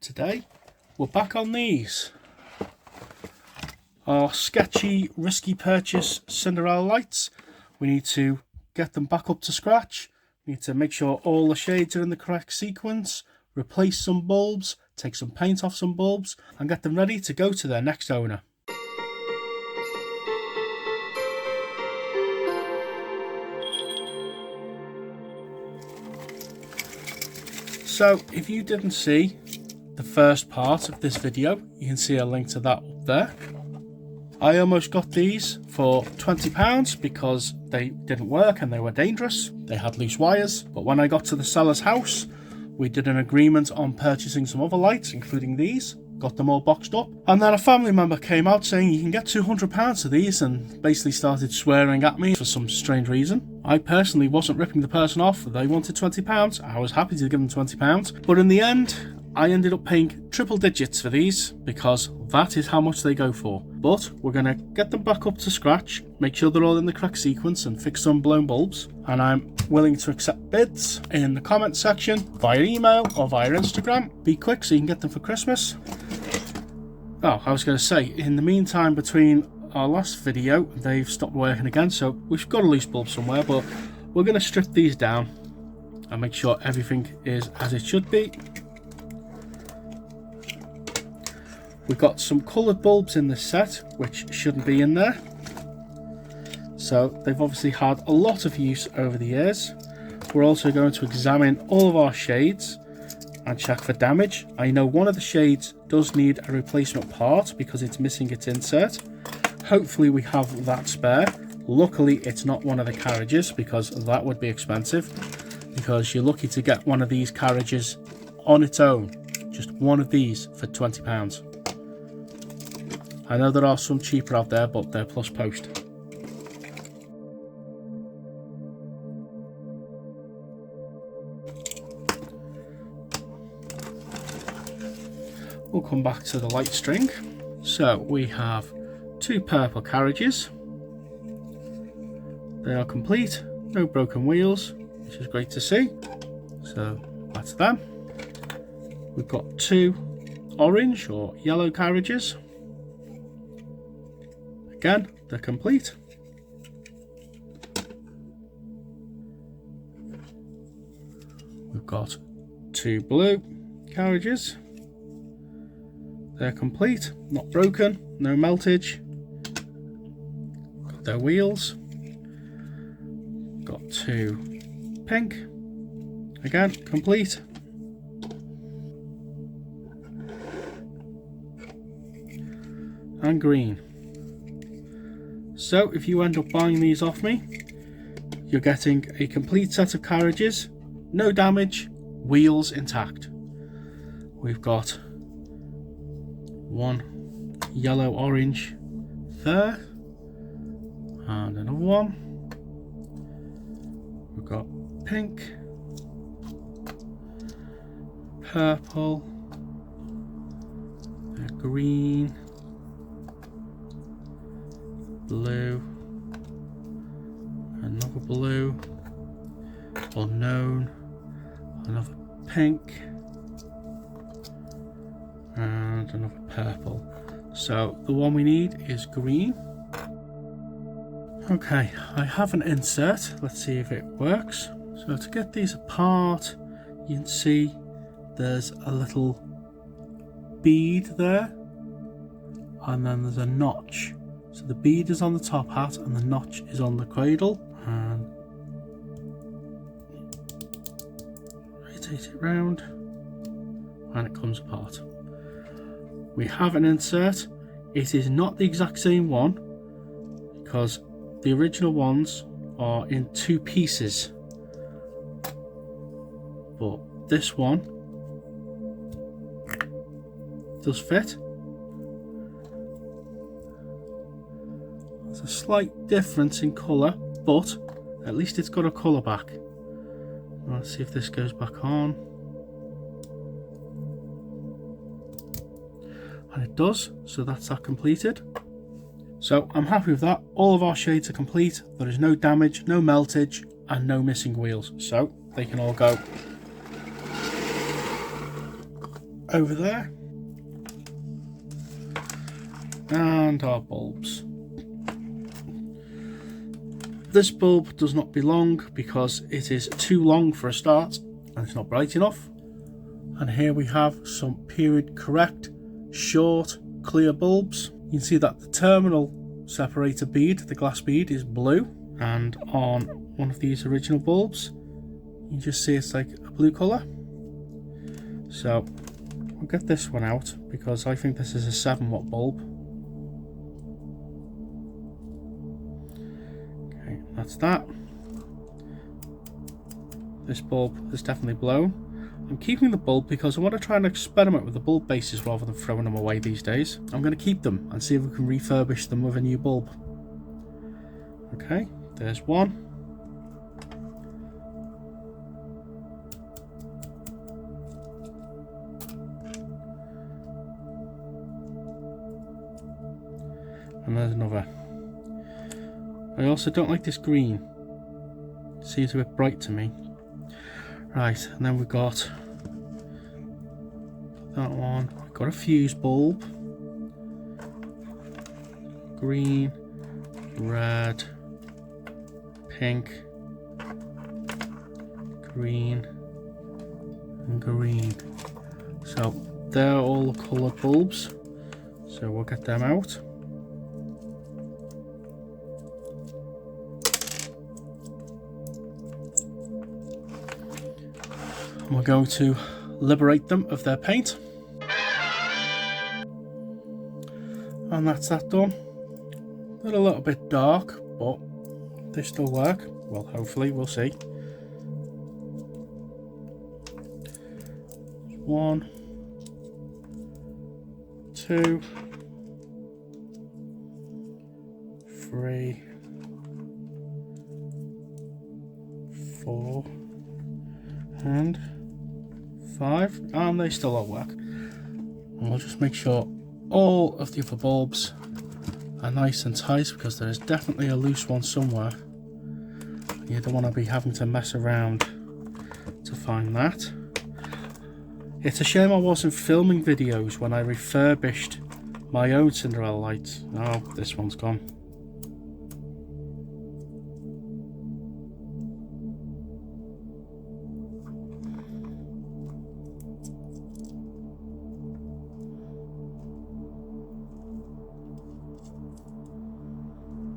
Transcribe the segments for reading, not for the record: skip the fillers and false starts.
today we're back on these. Our sketchy, risky purchase Cinderella lights. We need to get them back up to scratch. We need to make sure all the shades are in the correct sequence, replace some bulbs, take some paint off some bulbs, and get them ready to go to their next owner. So if you didn't see the first part of this video, you can see a link to that up there. I almost got these for £20 because they didn't work and they were dangerous. They had loose wires, but when I got to the seller's house, we did an agreement on purchasing some other lights, including these, got them all boxed up. And then a family member came out saying you can get £200 of these and basically started swearing at me for some strange reason. I personally wasn't ripping the person off. They wanted £20. I was happy to give them £20. But in the end, I ended up paying triple digits for these because that is how much they go for. But we're going to get them back up to scratch, make sure they're all in the correct sequence and fix some blown bulbs. And I'm willing to accept bids in the comment section, via email or via Instagram. Be quick so you can get them for Christmas. Oh, I was going to say, in the meantime between our last video, they've stopped working again, so we've got a loose bulb somewhere, but we're going to strip these down and make sure everything is as it should be. We've got some coloured bulbs in this set, which shouldn't be in there. So they've obviously had a lot of use over the years. We're also going to examine all of our shades and check for damage. I know one of the shades does need a replacement part because it's missing its insert. Hopefully we have that spare. Luckily it's not one of the carriages because that would be expensive, because you're lucky to get one of these carriages on its own. Just one of these for £20. I know there are some cheaper out there, but they're plus post. We'll come back to the light string. So we have two purple carriages. They are complete, no broken wheels, which is great to see. So that's them. We've got two orange or yellow carriages. Again, they're complete. We've got two blue carriages. They're complete, not broken, no meltage. Got their wheels. Got two pink. Again, complete. And green. So if you end up buying these off me, you're getting a complete set of carriages, no damage, wheels intact. We've got one yellow orange there, and another one. We've got pink, purple, green, blue, another blue, unknown, another pink, and another purple. So the one we need is green. Okay, I have an insert. Let's see if it works. So to get these apart, you can see there's a little bead there, and then there's a notch. So the bead is on the top hat and the notch is on the cradle, and rotate it round and it comes apart. We have an insert. It is not the exact same one because the original ones are in two pieces, but this one does fit. There's a slight difference in colour, but at least it's got a colour back. Let's see if this goes back on. And it does, so that's that completed. So I'm happy with that. All of our shades are complete. There is no damage, no meltage, and no missing wheels. So they can all go. over there. And our bulbs. This bulb does not belong because it is too long for a start and it's not bright enough. And here we have some period correct, short, clear bulbs. You can see that the terminal separator bead, the glass bead, is blue, and on one of these original bulbs you can just see it's like a blue colour. So I'll get this one out because I think this is a 7-watt bulb. Okay, that's that. This bulb is definitely blown. I'm keeping the bulb because I want to try and experiment with the bulb bases rather than throwing them away these days. I'm going to keep them and see if we can refurbish them with a new bulb. Okay, there's one. And there's another. I also don't like this green. It seems a bit bright to me. Right, and then we've got that one. We've got a fuse bulb. Green, red, pink, green, and green. So they're all the coloured bulbs. So we'll get them out. We're going to liberate them of their paint, and that's that done. They're a little bit dark, but they still work. Well, hopefully, we'll see. 1, 2, 3, 4, and 5, and they still all work. And we'll just make sure all of the other bulbs are nice and tight because there is definitely a loose one somewhere. You don't want to be having to mess around to find that. It's a shame I wasn't filming videos when I refurbished my own Cinderella lights. Oh, this one's gone.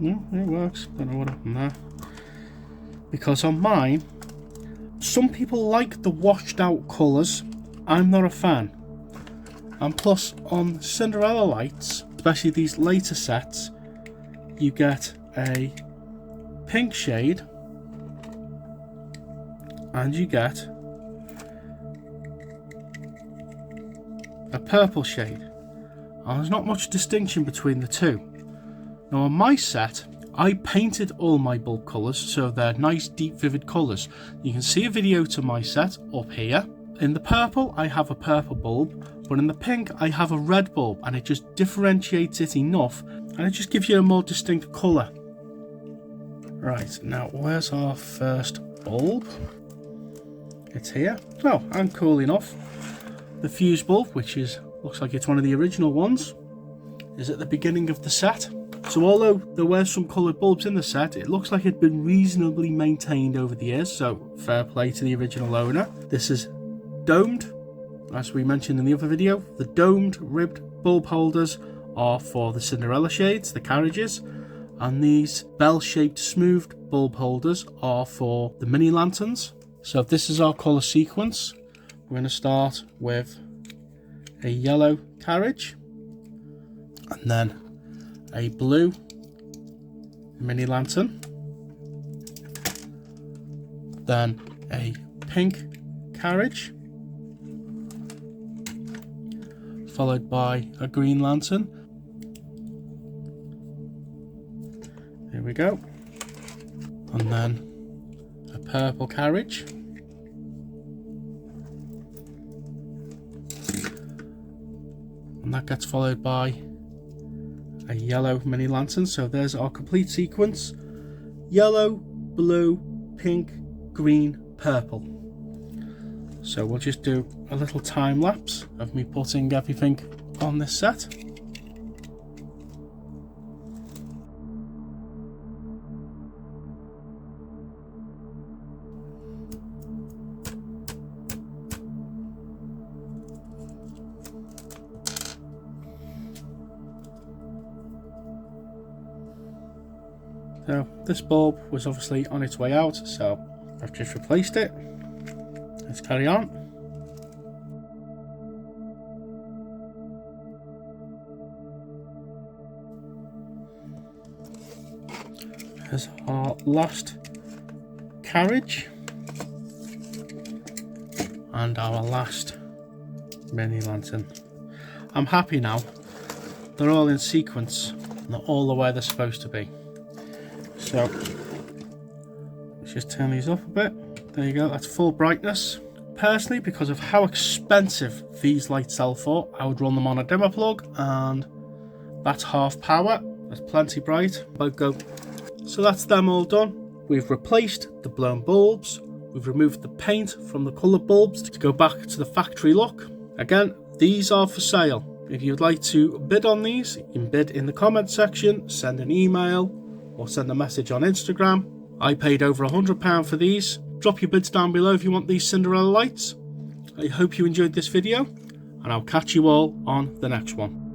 No, it works. Don't know what happened there. Because on mine, some people like the washed out colours. I'm not a fan. And plus on Cinderella lights, especially these later sets, you get a pink shade and you get a purple shade. And there's not much distinction between the two. Now on my set, I painted all my bulb colours so they're nice deep vivid colours. You can see a video to my set up here. In the purple I have a purple bulb, but in the pink I have a red bulb, and it just differentiates it enough and it just gives you a more distinct colour. Right, now where's our first bulb? It's here. Oh, and cool enough, the fuse bulb, which looks like it's one of the original ones, is at the beginning of the set. So although there were some coloured bulbs in the set, it looks like it'd been reasonably maintained over the years, so fair play to the original owner. This is domed, as we mentioned in the other video. The domed ribbed bulb holders are for the Cinderella shades, the carriages, and these bell-shaped smoothed bulb holders are for the mini lanterns. So this is our colour sequence. We're going to start with a yellow carriage, and then a blue mini lantern, then a pink carriage, followed by a green lantern. There we go. And then a purple carriage. And that gets followed by a yellow mini lantern. So there's our complete sequence: yellow, blue, pink, green, purple. So we'll just do a little time lapse of me putting everything on this set. So this bulb was obviously on its way out, so I've just replaced it. Let's carry on. Here's our last carriage and our last mini lantern. I'm happy now. They're all in sequence and they're all the way they're supposed to be. So let's just turn these up a bit. There you go, that's full brightness. Personally, because of how expensive these lights sell for, I would run them on a dimmer plug, and that's half power. That's plenty bright. Both go. So that's them all done. We've replaced the blown bulbs. We've removed the paint from the coloured bulbs to go back to the factory look. Again, these are for sale. If you'd like to bid on these, you can bid in the comment section, send an email, or send a message on Instagram. I paid over £100 for these. Drop your bids down below if you want these Cinderella lights. I hope you enjoyed this video, and I'll catch you all on the next one.